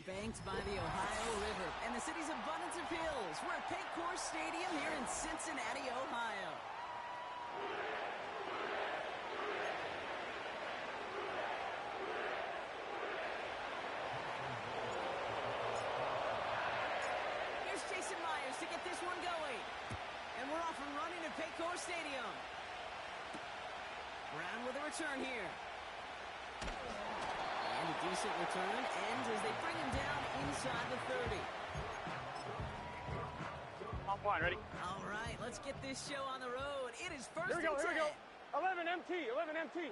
Banked by the Ohio River and the city's abundance of hills. We're at Paycor Stadium here in Cincinnati, Ohio. Here's Jason Myers to get this one going. And we're off and running at Paycor Stadium. Brown with a return here. And a decent return ends as they bring him down inside the 30. Offline, ready? All right, let's get this show on the road. It is first Here we go, and 10. here we go. 11 MT, 11 MT.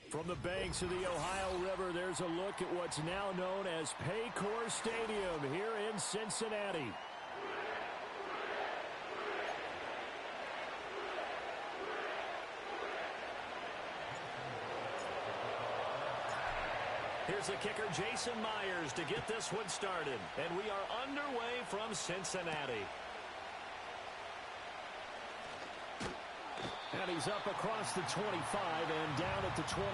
From the banks of the Ohio River, there's a look at what's now known as Paycor Stadium here in Cincinnati. Here's the kicker, Jason Myers, to get this one started. And we are underway from Cincinnati. And he's up across the 25 and down at the 28.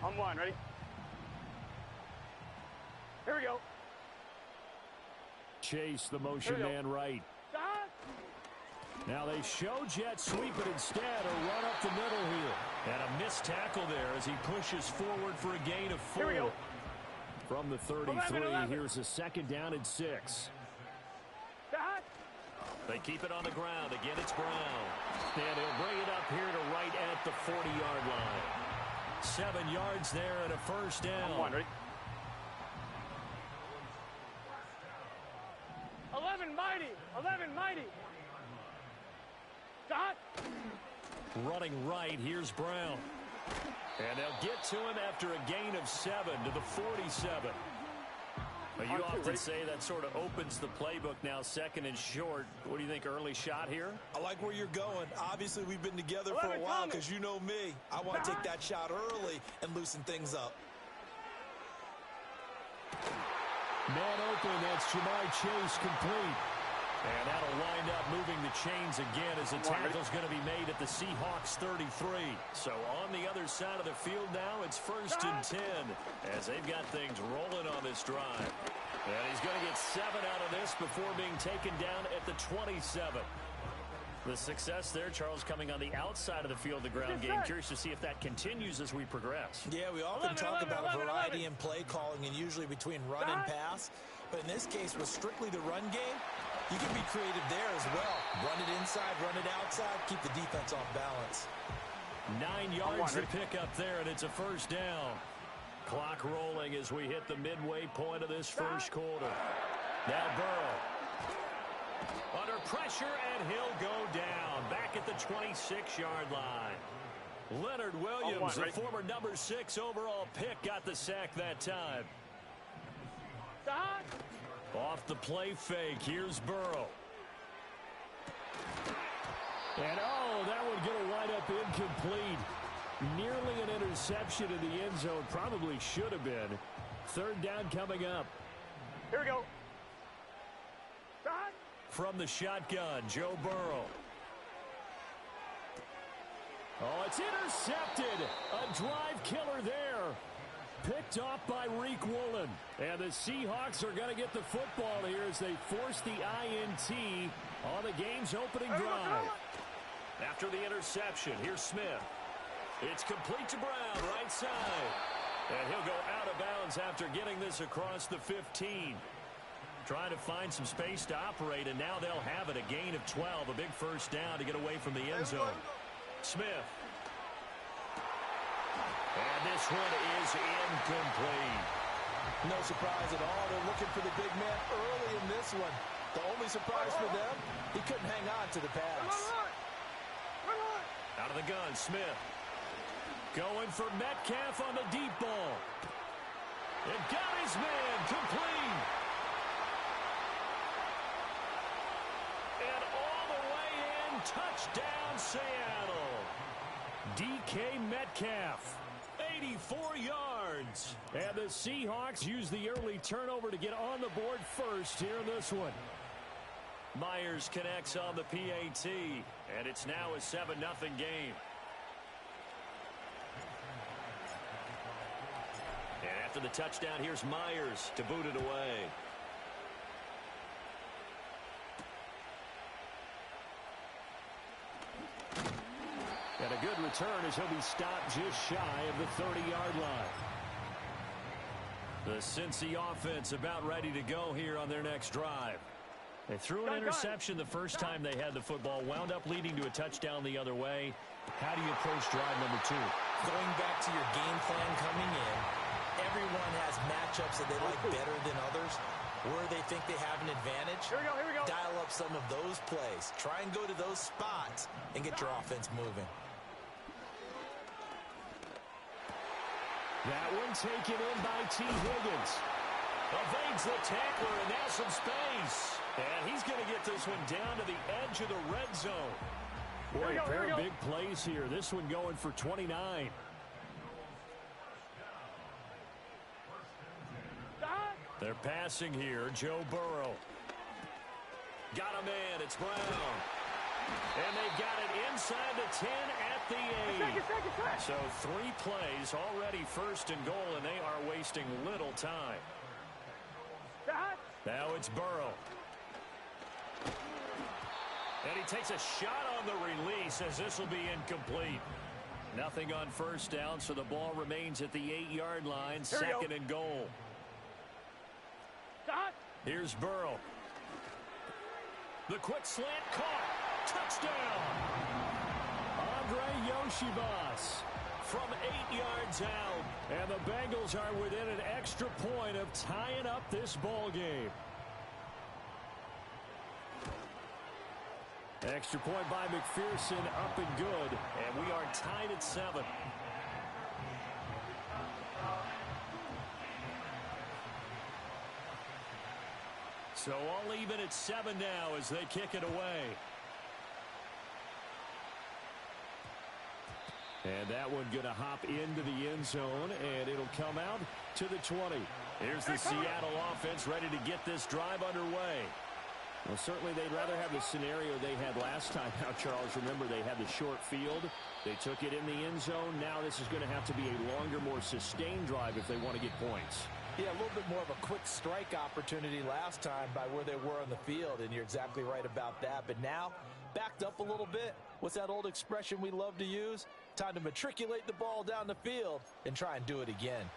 On one, ready? Here we go. Chase, the motion man right. Now they show jet sweep it instead, a run up the middle here. And a missed tackle there as he pushes forward for a gain of 4. Here we go. From the 33, 11. Here's a second down and 6. They keep it on the ground. Again, it's Brown. And he'll bring it up here to right at the 40-yard line. 7 yards there and a first down. On one, ready? 11 mighty, 11 mighty. Dot. Running right, here's Brown. And they'll get to him after a gain of 7 to the 47. Now, you often say that sort of opens the playbook now, second and short. What do you think, early shot here? I like where you're going. Obviously, we've been together for a while because you know me. I want to take that shot early and loosen things up. Man open, that's Jamar Chase complete. And that'll wind up moving the chains again as the tackle's going to be made at the Seahawks 33. So on the other side of the field now, it's first and 10 as they've got things rolling on this drive. And he's going to get 7 out of this before being taken down at the 27. The success there, Charles, coming on the outside of the field, the ground game. Curious to see if that continues as we progress. Yeah, we often talk about variety in play calling and usually between run and pass. But in this case, with strictly the run game, you can be creative there as well. Run it inside, run it outside, keep the defense off balance. 9 yards to pick up there, and it's a first down. Clock rolling as we hit the midway point of this first quarter. Now Burrow. Under pressure, and he'll go down. Back at the 26-yard line. Leonard Williams, the former number 6 overall pick, got the sack that time. Off the play fake, here's Burrow. And that one going to wind up incomplete. Nearly an interception in the end zone. Probably should have been. Third down coming up. Here we go. From the shotgun, Joe Burrow. Oh, it's intercepted. A drive killer there. Picked off by Reek Woolen. And the Seahawks are going to get the football here as they force the INT on the game's opening drive. After the interception, here's Smith. It's complete to Brown, right side. And he'll go out of bounds after getting this across the 15. Trying to find some space to operate, and now they'll have it. A gain of 12, a big first down to get away from the end zone. Smith. And this one is incomplete. No surprise at all. They're looking for the big man early in this one. The only surprise for them, he couldn't hang on to the pass. Out of the gun, Smith. Going for Metcalf on the deep ball. And got his man complete. And all the way in, touchdown Seattle. DK Metcalf, 84 yards. And the Seahawks use the early turnover to get on the board first here in this one. Myers connects on the PAT, and it's now a 7-0 game. And after the touchdown, here's Myers to boot it away. And a good return as he'll be stopped just shy of the 30-yard line. The Cincy offense about ready to go here on their next drive. They threw an interception the first time they had the football, wound up leading to a touchdown the other way. How do you approach drive number 2? Going back to your game plan coming in, everyone has matchups that they like better than others, where they think they have an advantage. Here we go. Dial up some of those plays. Try and go to those spots and get your offense moving. That one taken in by T. Higgins. Evades the tackler, and now some space. And he's going to get this one down to the edge of the red zone. Boy, a pair of big plays here. This one going for 29. They're passing here. Joe Burrow. Got a man. It's Brown. And they've got it inside the 10 at the 8. So 3 plays already first and goal, and they are wasting little time. Now it's Burrow. And he takes a shot on the release as this will be incomplete. Nothing on first down, so the ball remains at the 8-yard line, second and goal. Here's Burrow. The quick slant caught. Touchdown. Andre Yoshibas from 8 yards out. And the Bengals are within an extra point of tying up this ball game. Extra point by McPherson, up and good. And we are tied at 7. So all even at 7 now as they kick it away. And that one going to hop into the end zone, and it'll come out to the 20. Here's the Seattle offense ready to get this drive underway. Well, certainly they'd rather have the scenario they had last time out, Charles. Remember, they had the short field. They took it in the end zone. Now this is going to have to be a longer, more sustained drive if they want to get points. Yeah, a little bit more of a quick strike opportunity last time by where they were on the field, and you're exactly right about that. But now, backed up a little bit. What's that old expression we love to use? Time to matriculate the ball down the field and try and do it again.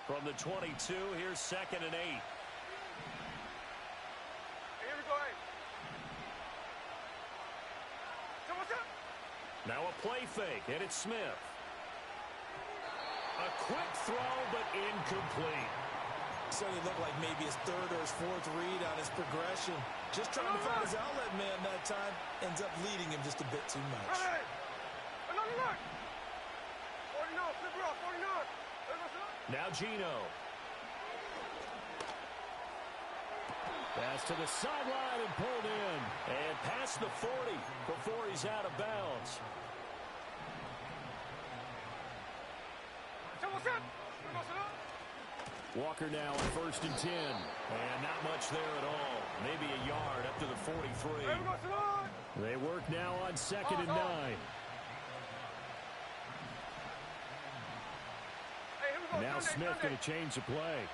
From the 22, here's 2nd and 8. Now a play fake, and it's Smith. A quick throw, but incomplete. Certainly looked like maybe his third or his fourth read on his progression. Just trying to find his outlet man that time. Ends up leading him just a bit too much. Hey! Another look! 49, flip it off, 49. Now Gino. Pass to the sideline and pulled in. And past the 40 before he's out of bounds. Walker now on 1st and 10. And not much there at all. Maybe a yard up to the 43. They work now on 2nd and 9. Now Smith going to change the play.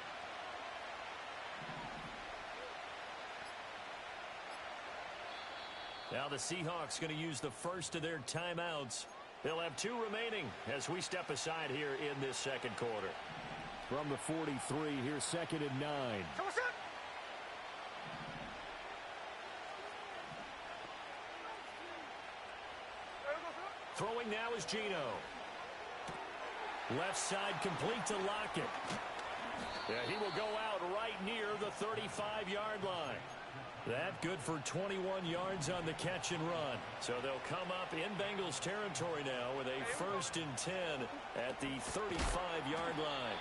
Now the Seahawks going to use the first of their timeouts. They'll have 2 remaining as we step aside here in this second quarter. From the 43, here's 2nd and 9. Throwing now is Gino. Left side complete to Lockett. Yeah, he will go out right near the 35-yard line. That good for 21 yards on the catch and run. So they'll come up in Bengals territory now with a 1st and 10 at the 35-yard line.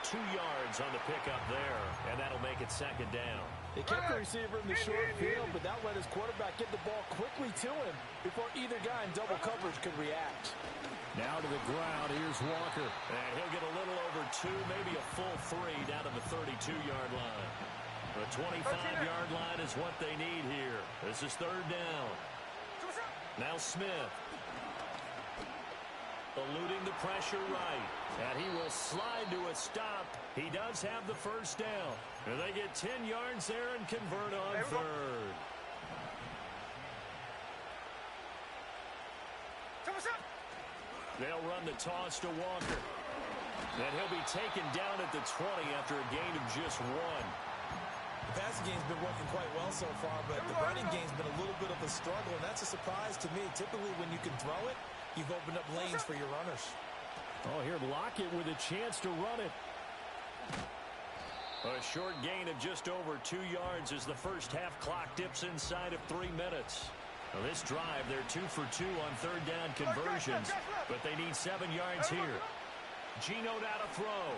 2 yards on the pickup there, and that'll make it 2nd down. They kept the receiver in the short field, but that let his quarterback get the ball quickly to him before either guy in double coverage could react. Now to the ground, here's Walker. And he'll get a little over 2, maybe a full 3 down to the 32-yard line. The 25-yard line is what they need here. This is 3rd down. Now Smith. Eluding the pressure right. And he will slide to a stop. He does have the 1st down. And they get 10 yards there and convert on 3rd. They'll run the toss to Walker. And he'll be taken down at the 20 after a gain of just 1. The passing game's been working quite well so far, but the running game's been a little bit of a struggle, and that's a surprise to me. Typically, when you can throw it, you've opened up lanes for your runners. Oh, here Lockett with a chance to run it. A short gain of just over 2 yards as the first half clock dips inside of 3 minutes. Now this drive, they're 2 for 2 on 3rd down conversions, but they need 7 yards here. Gino now to throw.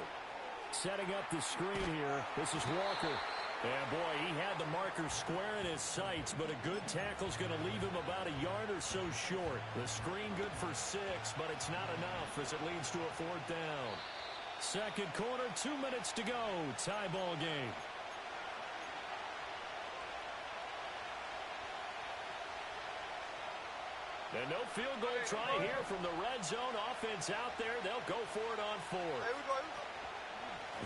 Setting up the screen here. This is Walker. Yeah, boy, he had the marker square in his sights, but a good tackle's going to leave him about a yard or so short. The screen good for 6, but it's not enough as it leads to a 4th down. Second quarter, 2 minutes to go. Tie ball game. And no field goal try here from the red zone. Offense out there. They'll go for it on 4th.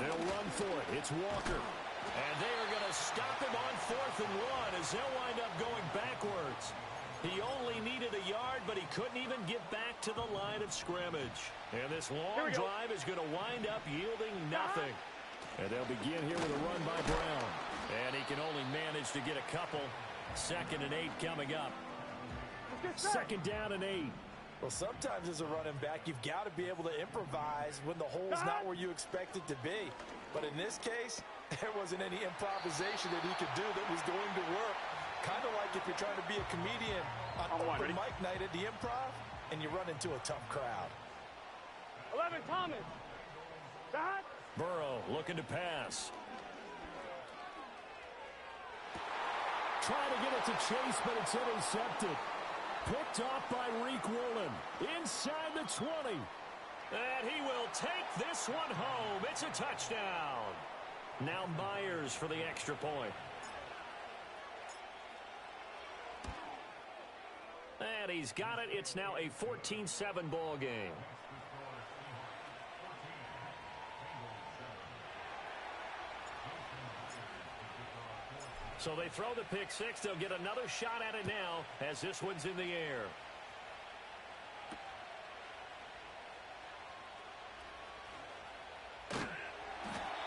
They'll run for it. It's Walker. And they are going to stop him on 4th and 1 as they'll wind up going backwards. He only needed a yard, but he couldn't even get back to the line of scrimmage. And this long drive is going to wind up yielding nothing. And they'll begin here with a run by Brown. And he can only manage to get a couple. 2nd and 8 coming up. 2nd down and 8. Well, sometimes as a running back, you've got to be able to improvise when the hole's not where you expect it to be. But in this case, there wasn't any improvisation that he could do that was going to work. Kind of like if you're trying to be a comedian on open mic night at the Improv and you run into a tough crowd. 11, Thomas. Burrow looking to pass. Trying to get it to Chase, but it's intercepted. Picked off by Reek Woolen. Inside the 20. And he will take this one home. It's a touchdown. Now Myers for the extra point. And he's got it. It's now a 14-7 ball game. So they throw the pick 6. They'll get another shot at it now as this one's in the air.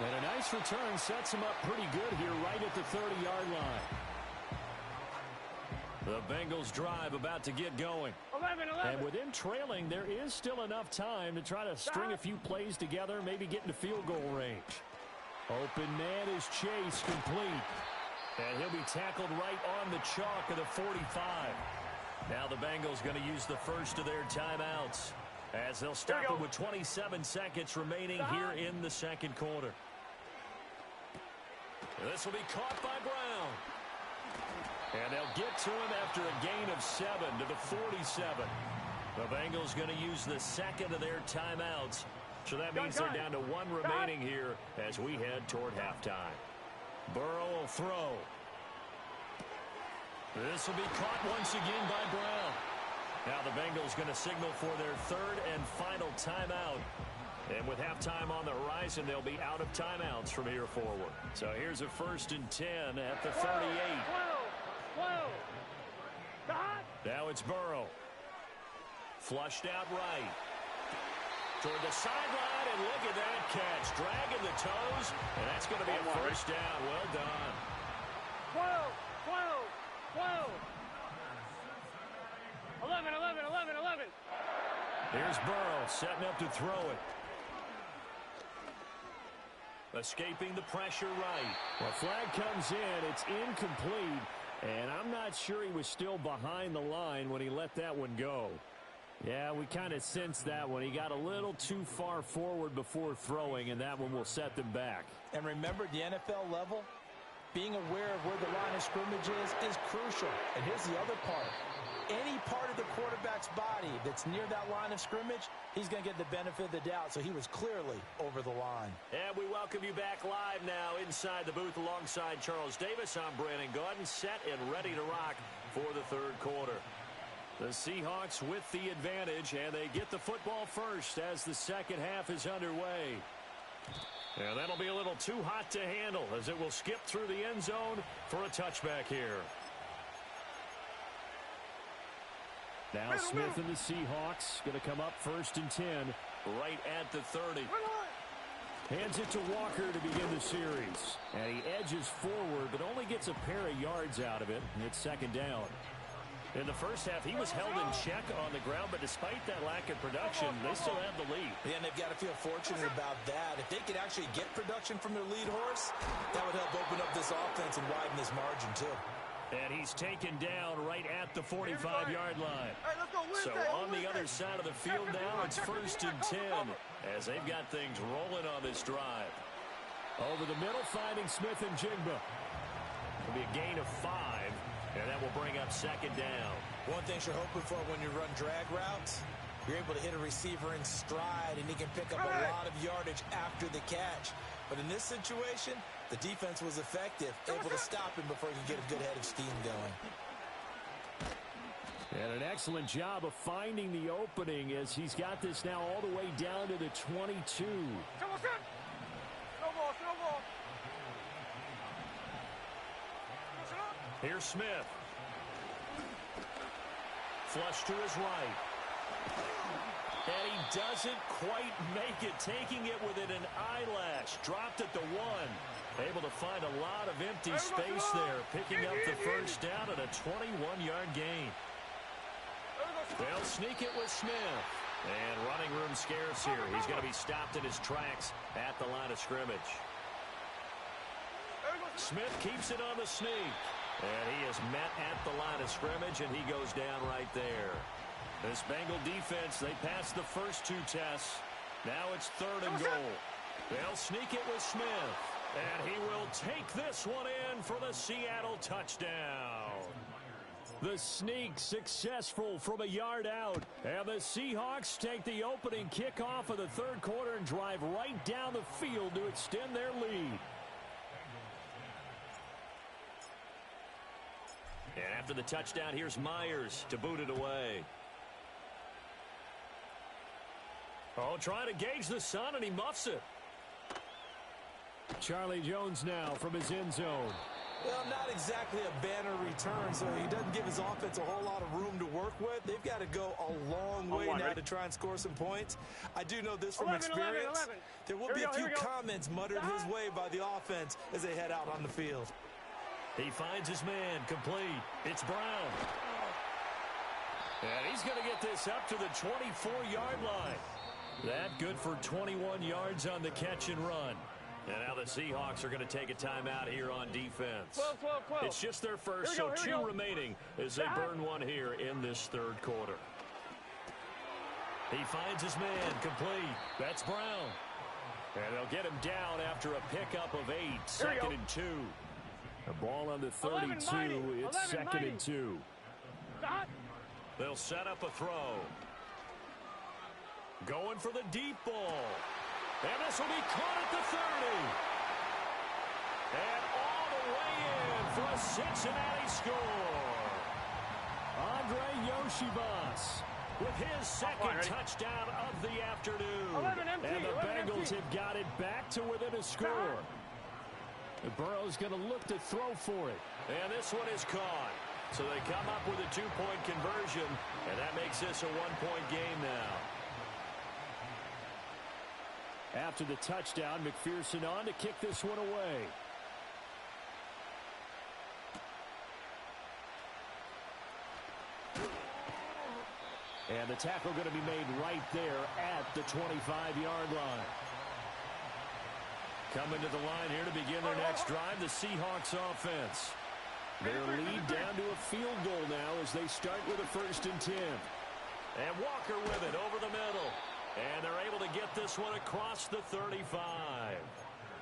And a nice return sets him up pretty good here right at the 30-yard line. The Bengals drive about to get going. 11. And with them trailing, there is still enough time to try to string a few plays together, maybe get into field goal range. Open man is Chase, complete. And he'll be tackled right on the chalk of the 45. Now the Bengals going to use the first of their timeouts as they'll stop it with 27 seconds remaining here in the second quarter. This will be caught by Brown. And they'll get to him after a gain of 7 to the 47. The Bengals going to use the second of their timeouts. So that means they're down to 1 remaining here as we head toward halftime. Burrow will throw. This will be caught once again by Brown. Now the Bengals going to signal for their third and final timeout. And with halftime on the horizon, they'll be out of timeouts from here forward. So here's a 1st and 10 at the 38. Now it's Burrow. Flushed out right. Toward the sideline, and look at that catch. Dragging the toes, and that's going to be a first down. Well done. 11. Here's Burrow setting up to throw it. Escaping the pressure right. Well, flag comes in. It's incomplete. And I'm not sure he was still behind the line when he let that one go. Yeah, we kind of sensed that one. He got a little too far forward before throwing, and that one will set them back. And remember, the NFL level, being aware of where the line of scrimmage is crucial. And here's the other part. Any part of the quarterback's body that's near that line of scrimmage, he's going to get the benefit of the doubt. So he was clearly over the line. And we welcome you back live now inside the booth alongside Charles Davis. I'm Brandon Gordon, set and ready to rock for the third quarter. The Seahawks with the advantage, and they get the football first as the second half is underway. And that'll be a little too hot to handle as it will skip through the end zone for a touchback here. Now Smith and the Seahawks going to come up 1st and 10 right at the 30. Hands it to Walker to begin the series. And he edges forward but only gets a pair of yards out of it. And it's second down. In the first half, he was held in check on the ground, but despite that lack of production, they still have the lead. Yeah, and they've got to feel fortunate about that. If they could actually get production from their lead horse, that would help open up this offense and widen this margin, too. And he's taken down right at the 45-yard line. So on the other side of the field now, it's 1st and 10 as they've got things rolling on this drive. Over the middle, finding Smith and Jigba. It'll be a gain of 5, and that will bring up second down. One thing you're hoping for when you run drag routes, you're able to hit a receiver in stride, and he can pick up a lot of yardage after the catch. But in this situation, the defense was effective, able to stop him before he could get a good head of steam going. And an excellent job of finding the opening as he's got this now all the way down to the 22. Here's Smith. Flush to his right. And he doesn't quite make it, taking it within an eyelash. Dropped at the 1. Able to find a lot of empty space there, picking up the first down at a 21-yard gain. They'll sneak it with Smith. And running room scarce here. He's going to be stopped in his tracks at the line of scrimmage. Smith keeps it on the sneak. And he is met at the line of scrimmage, and he goes down right there. This Bengal defense, they passed the first 2 tests. Now it's 3rd and goal. They'll sneak it with Smith. And he will take this one in for the Seattle touchdown. The sneak successful from a yard out. And the Seahawks take the opening kickoff of the third quarter and drive right down the field to extend their lead. And after the touchdown, here's Myers to boot it away. Oh, trying to gauge the sun, and he muffs it. Charlie Jones now from his end zone. Well, not exactly a banner return, so he doesn't give his offense a whole lot of room to work with. They've got to go a long way now to try and score some points. I do know this from experience. There will be a few comments muttered his way by the offense as they head out on the field. He finds his man, complete. It's Brown. And he's going to get this up to the 24-yard line. That good for 21 yards on the catch and run. And now the Seahawks are going to take a timeout here on defense. 12. It's just their first, so two remaining as they burn one here in this third quarter. He finds his man, complete. That's Brown. And they'll get him down after a pickup of 8, second and 2. The ball on the 32, it's second and 2. They'll set up a throw. Going for the deep ball. And this will be caught at the 30. And all the way in for a Cincinnati score. Andre Yoshibas with his second touchdown of the afternoon. And the Bengals have got it back to within a score. Burrow's going to look to throw for it. And this one is caught. So they come up with a two-point conversion, and that makes this a one-point game now. After the touchdown, McPherson on to kick this one away. And the tackle going to be made right there at the 25-yard line. Coming to the line here to begin their next drive, the Seahawks offense. Their lead down to a field goal now as they start with a 1st and 10. And Walker with it over the middle. And they're able to get this one across the 35.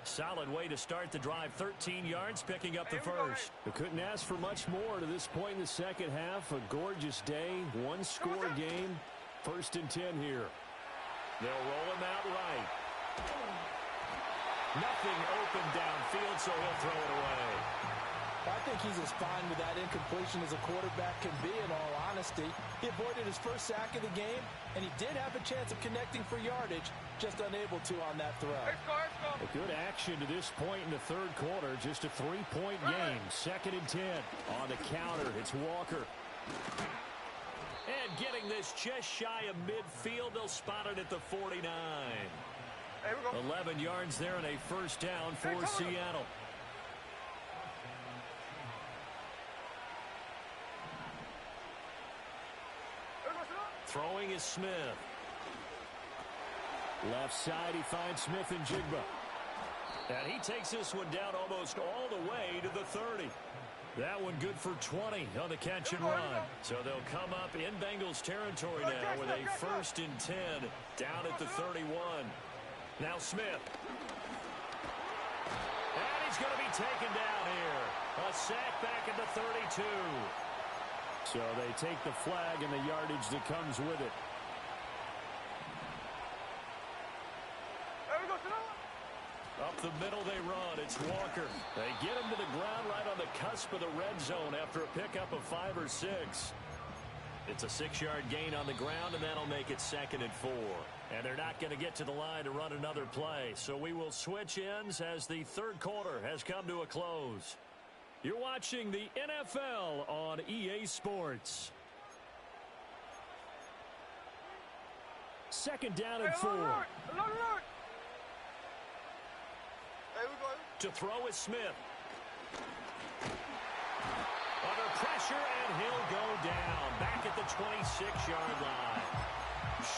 Solid way to start the drive. 13 yards, picking up the first. They couldn't ask for much more to this point in the second half. A gorgeous day, one-score game. 1st and 10 here. They'll roll him out right. Nothing open downfield, so he'll throw it away. I think he's as fine with that incompletion as a quarterback can be, in all honesty. He avoided his first sack of the game, and he did have a chance of connecting for yardage, just unable to on that throw. A good action to this point in the third quarter. Just a 3-point game. 2nd and 10. On the counter, it's Walker. And getting this just shy of midfield, they'll spot it at the 49. 11 yards there and a first down for Seattle. Throwing is Smith. Left side, he finds Smith and Jigba. And he takes this one down almost all the way to the 30. That one good for 20 on the catch and run. So they'll come up in Bengals territory now with a 1st and 10 down at the 31. Now Smith. And he's going to be taken down here. A sack back at the 32. So they take the flag and the yardage that comes with it. Up the middle they run. It's Walker. They get him to the ground right on the cusp of the red zone after a pickup of 5 or 6. It's a 6-yard gain on the ground, and that'll make it 2nd and 4. And they're not going to get to the line to run another play. So we will switch ends as the third quarter has come to a close. You're watching the NFL on EA Sports. 2nd down and 4. To throw is Smith. Under pressure, and he'll go down. Back at the 26-yard line.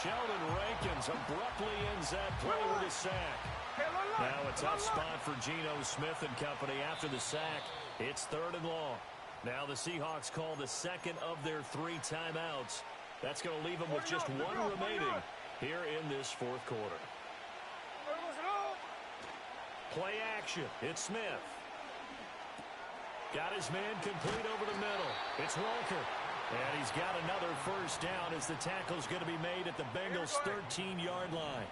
Sheldon Rankins abruptly ends that play with a sack. Now a tough spot for Geno Smith and company after the sack. It's 3rd and long. Now the Seahawks call the second of their 3 timeouts. That's going to leave them with just 1 remaining here in this fourth quarter. Play action. It's Smith. Got his man complete over the middle. It's Walker. And he's got another first down as the tackle's going to be made at the Bengals' 13-yard line.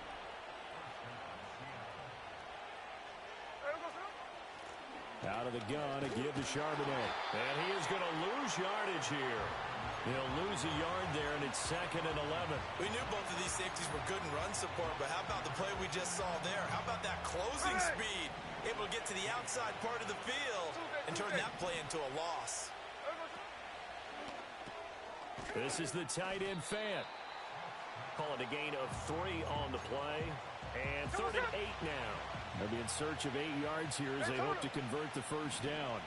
Out of the gun, a give to Charbonnet. And he is going to lose yardage here. He'll lose a yard there, and it's 2nd and 11. We knew both of these safeties were good in run support, but how about the play we just saw there? How about that closing speed? Able to get to the outside part of the field and turn that play into a loss. This is the tight end Fant. Call it a gain of 3 on the play. And 3rd and 8 now. They'll be in search of 8 yards here as they hope to convert the first down.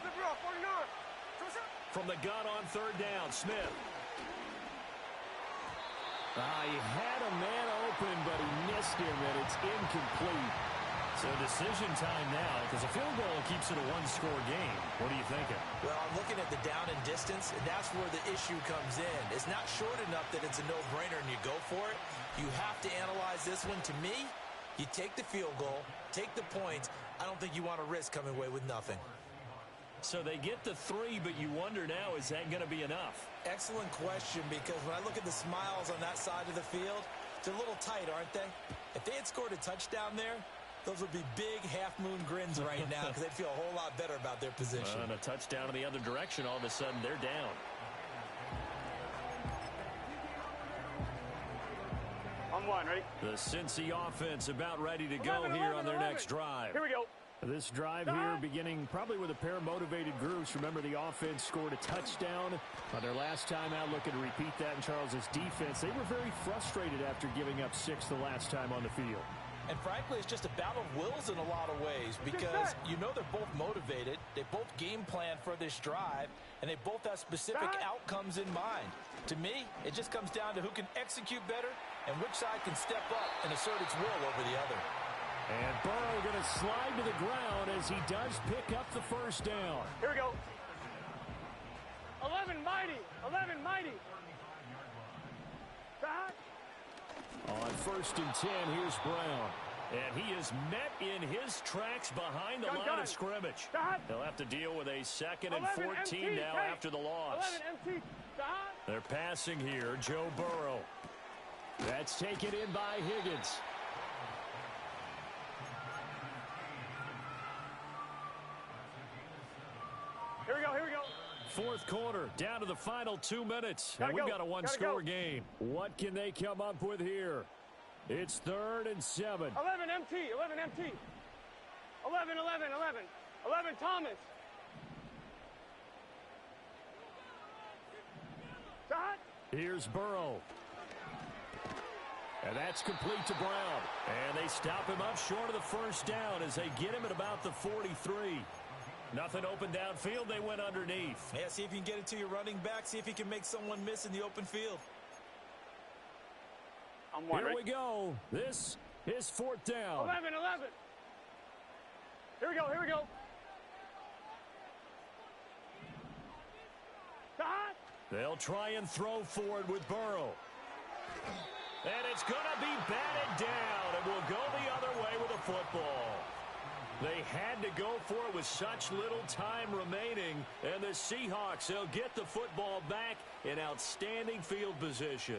flip it off, 49. From the gun on third down, Smith. He had a man open, but he missed him, and it's incomplete. So decision time now, because a field goal keeps it a one-score game. What are you thinking? Well, I'm looking at the down and distance, and that's where the issue comes in. It's not short enough that it's a no-brainer and you go for it. You have to analyze this one. To me, you take the field goal, take the points. I don't think you want to risk coming away with nothing. So they get the 3, but you wonder now, is that going to be enough? Excellent question, because when I look at the smiles on that side of the field, they're a little tight, aren't they? If they had scored a touchdown there, those would be big half-moon grins right now because they'd feel a whole lot better about their position. And a touchdown in the other direction, all of a sudden they're down. On one, ready? The Cincy offense about ready to go here on their next drive. Here we go. This drive here beginning probably with a pair of motivated groups. Remember, the offense scored a touchdown on their last time out. Looking to repeat that in Charles's defense. They were very frustrated after giving up 6 the last time on the field. And frankly, it's just a battle of wills in a lot of ways because you know they're both motivated. They both game plan for this drive, and they both have specific outcomes in mind. To me, it just comes down to who can execute better and which side can step up and assert its will over the other. And Burrow going to slide to the ground as he does pick up the first down. Here we go. 11 mighty. 11 mighty. Back. On 1st and 10, here's Brown. And he is met in his tracks behind the line of scrimmage. They'll have to deal with a 2nd and 14 now after the loss. 11 MT. They're passing here, Joe Burrow. That's taken in by Higgins. Here we go, here we go. 4th quarter, down to the final 2 minutes. And we've got a one-score game. What can they come up with here? It's 3rd and 7. 11 MT, 11 MT. 11, 11, 11. 11 Thomas. Shot. Here's Burrow. And that's complete to Brown. And they stop him up short of the first down as they get him at about the 43. Nothing open downfield. They went underneath. Yeah, see if you can get it to your running back. See if you can make someone miss in the open field. Here we go. This is 4th down. 11, 11. Here we go, here we go. Shot. They'll try and throw forward with Burrow. And it's going to be batted down. It will go the other way with a football. They had to go for it with such little time remaining. And the Seahawks, they'll get the football back in outstanding field position.